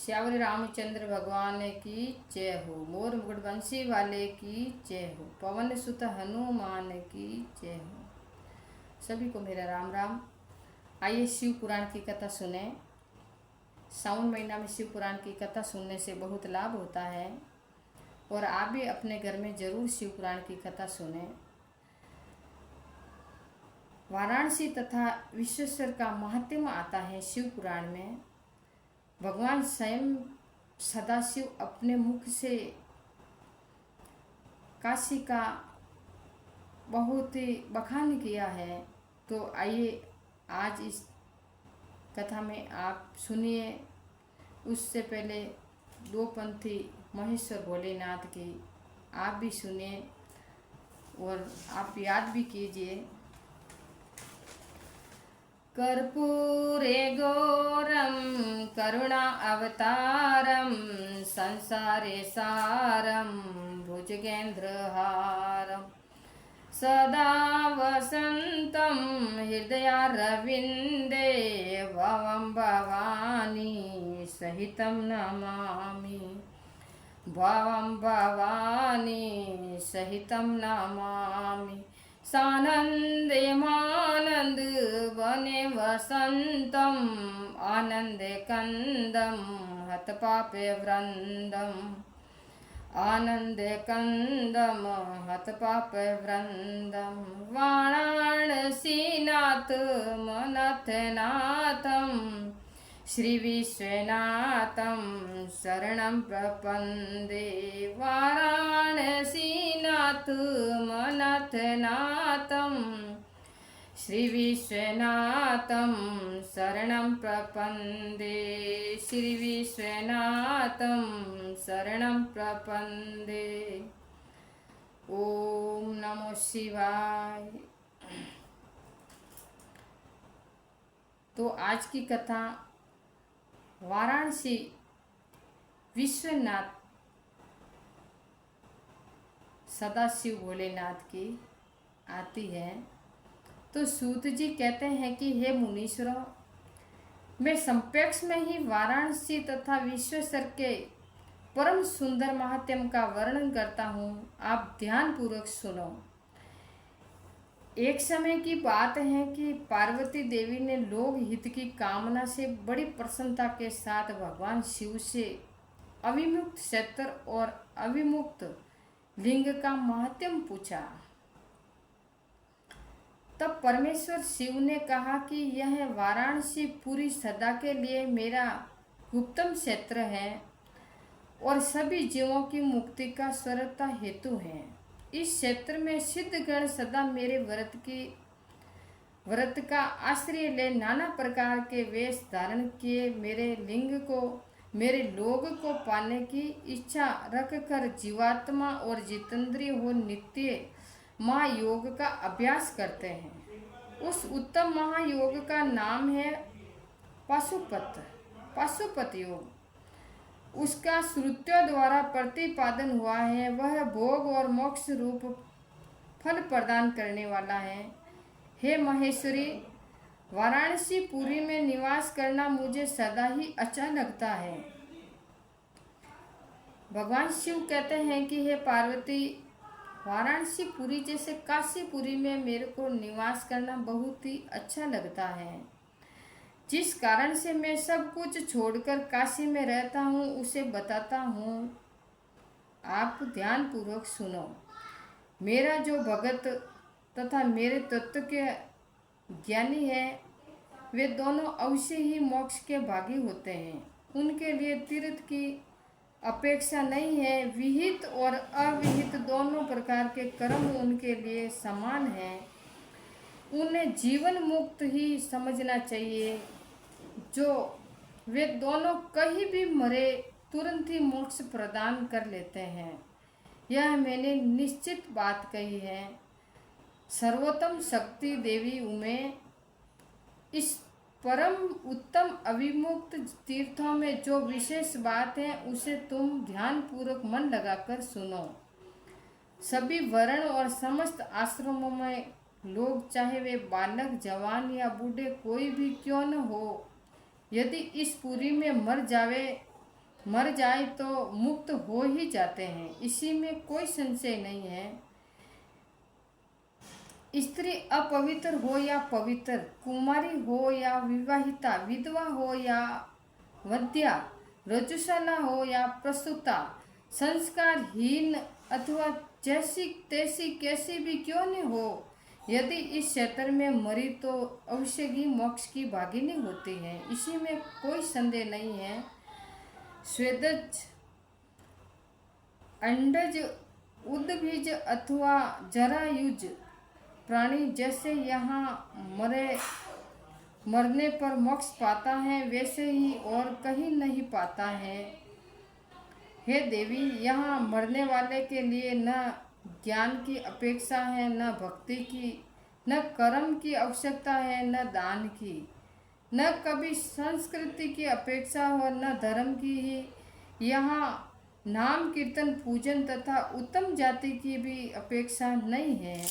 श्यावरी रामचंद्र भगवान की जय हो। मोर मुकुट बंसी वाले की जय हो। पवन सुत हनुमान की जय हो। सभी को मेरा राम राम। आइए शिव पुराण की कथा सुने। सावन महीना में शिव पुराण की कथा सुनने से बहुत लाभ होता है और आप भी अपने घर में जरूर शिव पुराण की कथा सुने। वाराणसी तथा विश्वेश्वर का महात्म्य आता है शिव पुराण में। भगवान स्वयं सदाशिव अपने मुख से काशी का बहुत ही बखान किया है। तो आइए आज इस कथा में आप सुनिए। उससे पहले दो पंथी महेश्वर भोलेनाथ की आप भी सुनिए और आप याद भी कीजिए। कर्पूरे घोरं करुणा अवतारं संसारे सारं भुजगेन्द्रहारं सदा वसन्तं हृदयारविन्दे भवं भवानी सहितं नमामि। भवं भवानी सहितं नमामि। सानन्दे मानन्द वने वसन्तं आनन्दे कन्दं हतपापे वृन्दम् आनन्दे कन्दं हतपापे वृन्दं वाराणसीनाथ मनथनाथं श्रीविश्वनाथं शरणं प्रपन्दे। वाराणसीनाथ मनथनाथं श्रीविश्वनाथं शरणं प्रपन्दे। श्रीविश्वनाथं शरणं प्रपन्दे। ओम नमो शिवाय। तो आज की कथा वाराणसी विश्वनाथ सदाशिव भोलेनाथ की आती है। तो सूत जी कहते हैं कि हे मुनीश्वरों, मैं संक्षेप में ही वाराणसी तथा विश्वेश्वर के परम सुंदर महात्म्य का वर्णन करता हूँ, आप ध्यान पूर्वक सुनो। एक समय की बात है कि पार्वती देवी ने लोक हित की कामना से बड़ी प्रसन्नता के साथ भगवान शिव से अविमुक्त क्षेत्र और अविमुक्त लिंग का महात्म्य पूछा। तब परमेश्वर शिव ने कहा कि यह वाराणसी पूरी सदा के लिए मेरा गुप्तम क्षेत्र है और सभी जीवों की मुक्ति का स्वरता हेतु है। इस क्षेत्र में सिद्धगण सदा मेरे व्रत का आश्रय ले नाना प्रकार के वेश धारण किए मेरे लोग को पाने की इच्छा रखकर जीवात्मा और जितेंद्रिय हो नित्य महायोग का अभ्यास करते हैं। उस उत्तम महायोग का नाम है पाशुपत योग। उसका श्रुतियों द्वारा प्रतिपादन हुआ है। वह भोग और मोक्ष रूप फल प्रदान करने वाला है। हे महेश्वरी, वाराणसी पुरी में निवास करना मुझे सदा ही अच्छा लगता है। भगवान शिव कहते हैं कि हे पार्वती, वाराणसी पुरी जैसे काशीपुरी में मेरे को निवास करना बहुत ही अच्छा लगता है। जिस कारण से मैं सब कुछ छोड़कर काशी में रहता हूँ उसे बताता हूँ, आप ध्यान पूर्वक सुनो। मेरा जो भगत तथा मेरे तत्व के ज्ञानी है, वे दोनों अवश्य ही मोक्ष के भागी होते हैं। उनके लिए तीर्थ की अपेक्षा नहीं है। विहित और अविहित दोनों प्रकार के कर्म उनके लिए समान हैं। उन्हें जीवन मुक्त ही समझना चाहिए। जो वे दोनों कहीं भी मरे तुरंत ही मोक्ष प्रदान कर लेते हैं। यह मैंने निश्चित बात कही है। सर्वोत्तम शक्ति देवी उमे, इस परम उत्तम अविमुक्त तीर्थों में जो विशेष बात है उसे तुम ध्यान पूर्वक मन लगाकर सुनो। सभी वर्ण और समस्त आश्रमों में लोग, चाहे वे बालक, जवान या बूढ़े कोई भी क्यों न हो, यदि इस पुरी में मर जावे मर जाए तो मुक्त हो ही जाते हैं, इसी में कोई संशय नहीं है। स्त्री अपवित्र हो या पवित्र, कुमारी हो या विवाहिता, विधवा हो या वध्या, रजुशाला हो या प्रसूता, संस्कारहीन अथवा जैसी तैसी कैसी भी क्यों नहीं हो, यदि इस क्षेत्र में मरी तो अवश्य ही मोक्ष की भागिनी होती है, इसी में कोई संदेह नहीं है। स्वेदज, अंडज, उद्भिज अथवा जरायुज प्राणी जैसे यहाँ मरने पर मोक्ष पाता है, वैसे ही और कहीं नहीं पाता है। हे देवी, यहाँ मरने वाले के लिए न ज्ञान की अपेक्षा है, न भक्ति की, न कर्म की आवश्यकता है, न दान की, न कभी संस्कृति की अपेक्षा हो, न धर्म की ही। यहाँ नाम कीर्तन पूजन तथा उत्तम जाति की भी अपेक्षा नहीं है।